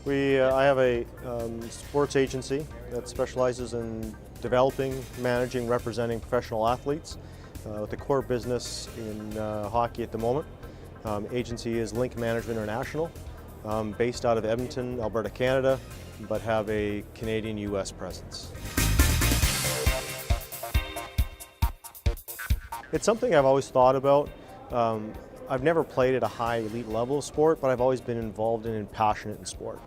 I have a sports agency that specializes in developing, managing, representing professional athletes with a core business in hockey at the moment. Agency is Link Management International, based out of Edmonton, Alberta, Canada, but have a Canadian-US presence. It's something I've always thought about. I've never played at a high elite level of sport, but I've always been involved in and passionate in sport.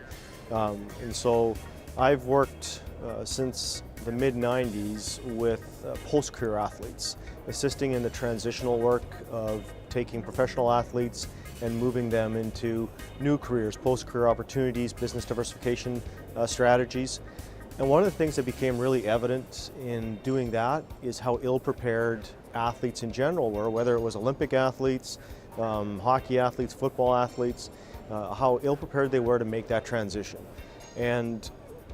And so I've worked since the mid-90s with post-career athletes, assisting in the transitional work of taking professional athletes and moving them into new careers, post-career opportunities, business diversification strategies. And one of the things that became really evident in doing that is how ill-prepared athletes in general were, whether it was Olympic athletes, hockey athletes, football athletes, how ill-prepared they were to make that transition. And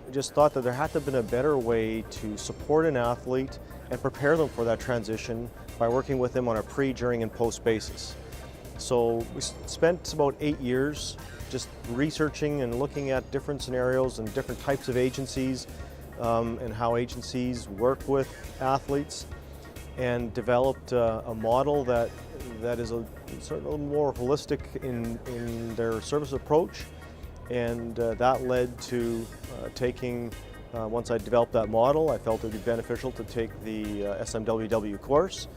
I just thought that there had to have been a better way to support an athlete and prepare them for that transition by working with them on a pre, during, and post basis. So we spent about 8 years just researching and looking at different scenarios and different types of agencies and how agencies work with athletes, and developed a model that is sort of a little more holistic in their service approach. And that led to taking, once I developed that model, I felt it would be beneficial to take the SMWW course,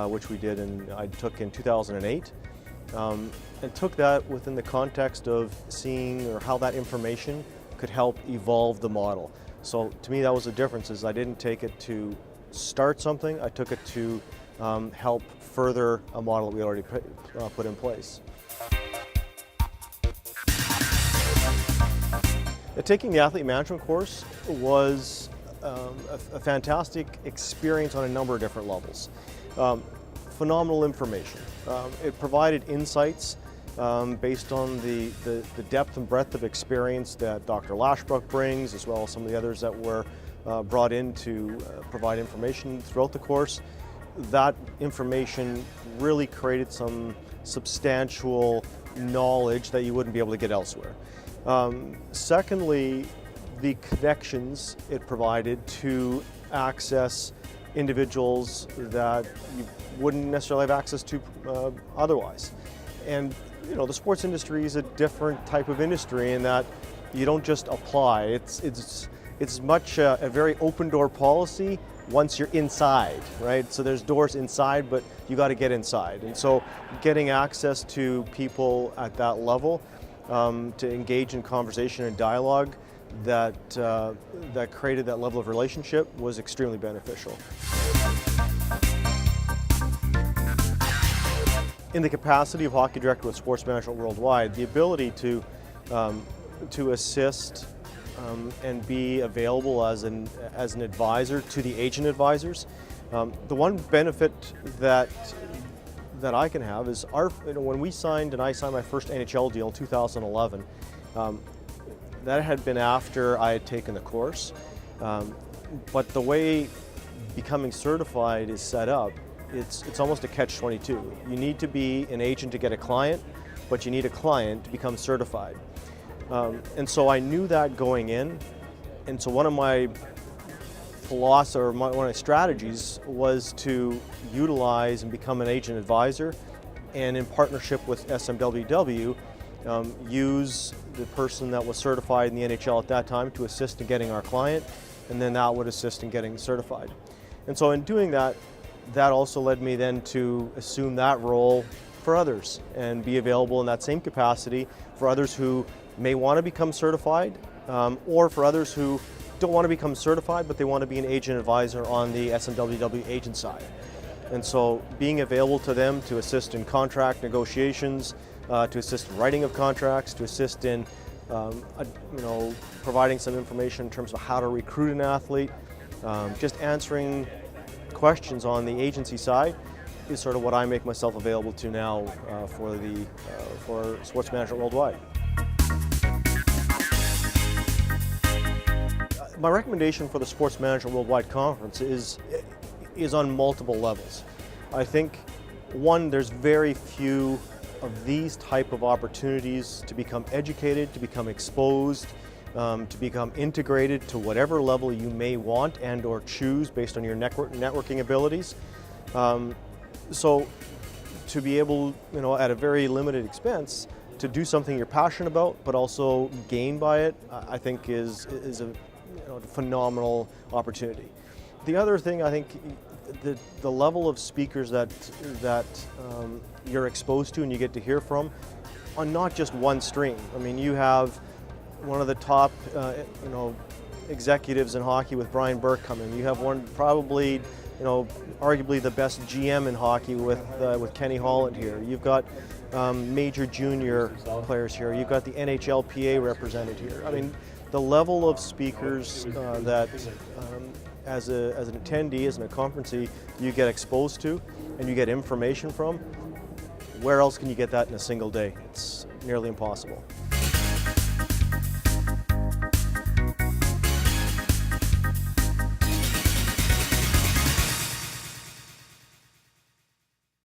which I took in 2008. And took that within the context of seeing or how that information could help evolve the model. So to me that was the difference, is I didn't take it to start something, I took it to help further a model that we already put in place. Taking the athlete management course was a fantastic experience on a number of different levels. Phenomenal information. It provided insights based on the depth and breadth of experience that Dr. Lashbrook brings, as well as some of the others that were brought in to provide information throughout the course. That information really created some substantial knowledge that you wouldn't be able to get elsewhere. Secondly, the connections it provided to access individuals that you wouldn't necessarily have access to otherwise. And the sports industry is a different type of industry in that you don't just apply. It's much a very open door policy once you're inside, right? So there's doors inside, but you got to get inside. And so getting access to people at that level to engage in conversation and dialogue that created that level of relationship was extremely beneficial. In the capacity of Hockey Director with Sports Management Worldwide, the ability to assist and be available as an advisor to the agent advisors. The one benefit that I can have is when I signed my first NHL deal in 2011. That had been after I had taken the course, but the way becoming certified is set up, it's almost a catch-22. You need to be an agent to get a client, but you need a client to become certified. And so I knew that going in, and so one of my philosophy, or one of my strategies was to utilize and become an agent advisor, and in partnership with SMWW, use the person that was certified in the NHL at that time to assist in getting our client, and then that would assist in getting certified. And so in doing that, that also led me then to assume that role for others and be available in that same capacity for others who may want to become certified, or for others who don't want to become certified but they want to be an agent advisor on the SMWW agent side. And so being available to them to assist in contract negotiations, to assist in writing of contracts, to assist in providing some information in terms of how to recruit an athlete, just answering questions on the agency side is sort of what I make myself available to now for Sports Management Worldwide. My recommendation for the Sports Management Worldwide Conference is on multiple levels. I think, one, there's very few of these type of opportunities to become educated, to become exposed, to become integrated to whatever level you may want and or choose based on your networking abilities. So to be able, at a very limited expense, to do something you're passionate about, but also gain by it, I think is a phenomenal opportunity. The other thing, I think, the level of speakers that you're exposed to and you get to hear from on not just one stream. I mean, you have one of the top, executives in hockey with Brian Burke coming. You have one probably, arguably the best GM in hockey with Kenny Holland here. You've got major junior players here. You've got the NHLPA represented here. I mean, the level of speakers that as an attendee, as an conferencee, you get exposed to and you get information from, where else can you get that in a single day? It's nearly impossible.